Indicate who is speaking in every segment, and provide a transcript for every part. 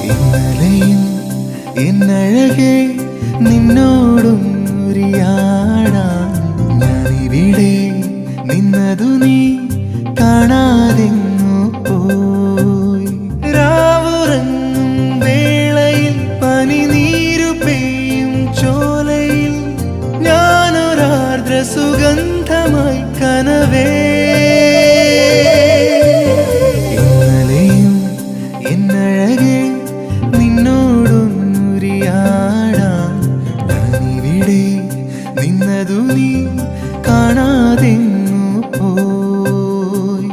Speaker 1: ഇന്നലെയും എന്നഴകെ നിന്നോടൊന്നുരിയാടാൻ ഞാനിവിടെ നിന്നതു നീ കാണാതെങ്ങു പോയി. രാവുറങ്ങും വേളയിൽ പനിനീരു പെയ്യും ചോലയിൽ ഞാനൊരാർദ്ര സുഗന്ധമായി കനവേ. ഇന്നലെയും എന്നഴകെ നിന്നോടൊന്നുരിയാടാൻ ഞാനിവിടെ നിന്നതു നീ കാണാതെങ്ങു പോയി.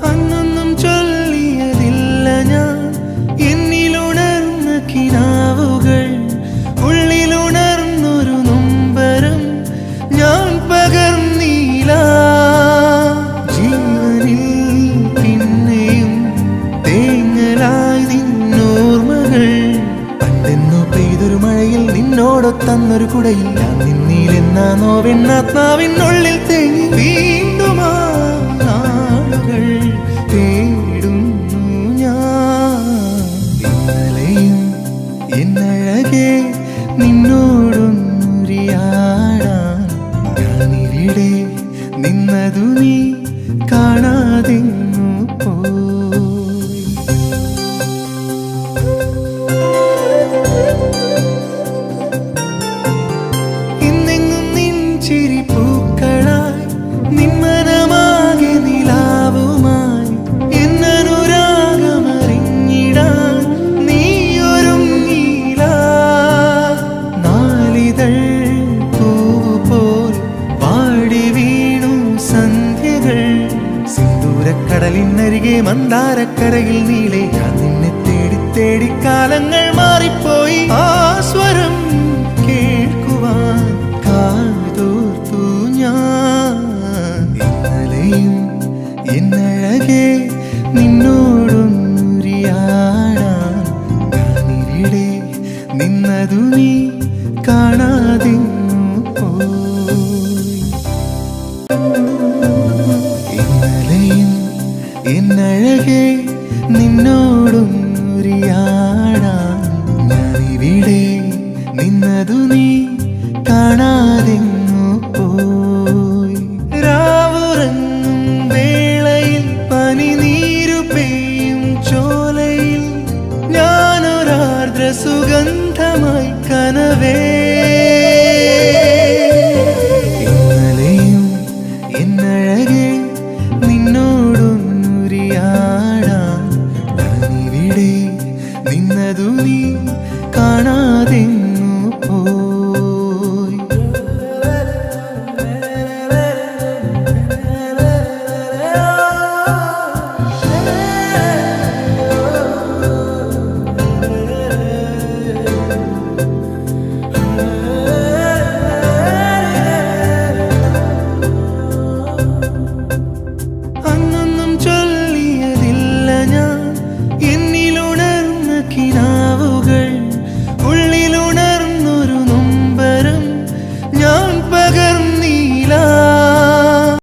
Speaker 1: അന്നൊന്നും ചൊല്ലിയതില്ല ഞാൻ എന്നിലുണർന്ന കിനാവുകൾ, ഉള്ളിലുണർന്നൊരു നൊമ്പരം ഞാൻ പകർന്നീല. ജീവനിൽ പിന്നെയും തേങ്ങലായി നിന്നോർമ്മകൾ, പണ്ടെന്നോ പെയ്തൊരു മഴയിൽ നിന്നോടൊത്തന്നൊരു കുടയിൽ ഞാൻ നിന്നീലെന്ന നോവെന്നാത്മാവിനുള്ളിൽ തേങ്ങി വീണ്ടും ആ നാളുകൾ തേടുന്നു ഞാൻ. ഇന്നലെയും എന്നഴകെ നിന്നോടൊന്നുരിയാടാൻ ഞാനിവിടെ നിന്നതു നീ കാണാതെങ്ങു പോയി. ഇന്നെങ്ങും നിൻ ചിരി പൂക്കളായി നിന്മനമാകെ നിലാവുമായി എന്നനുരാഗമറിഞ്ഞിടാൻ നീയൊരുങ്ങീല. നാലിതൾ പൂപോൽ പാടി വീണു സന്ധ്യകൾ, സിന്ദൂരക്കടലിനരികെ മന്ദാരക്കരയിൽ നീളെ ഞാൻ നിന്നെ തേടി തേടി കാലങ്ങൾ മാറിപ്പോയി. ആ സ്വരം കേൾക്കുവാൻ കാതോർത്തു ഞാൻ. ഇന്നലെയും എന്നഴകെ നിന്നോടൊന്നുരിയാടാൻ ഞാനിവിടെ നിന്നതു നീ കാണാതെങ്ങു പോയി. ഇന്നലെയും എന്നഴകെ നിന്നോടൊന്നുരിയാടാൻ ഞാനിവിടെ നിന്നതു നീ കാണാതെങ്ങു പോയി. രാവുറങ്ങും വേളയിൽ പനിനീരു പെയ്യും ചോലയിൽ ഞാനൊരാർദ്ര സുഗന്ധമായി കനവേ.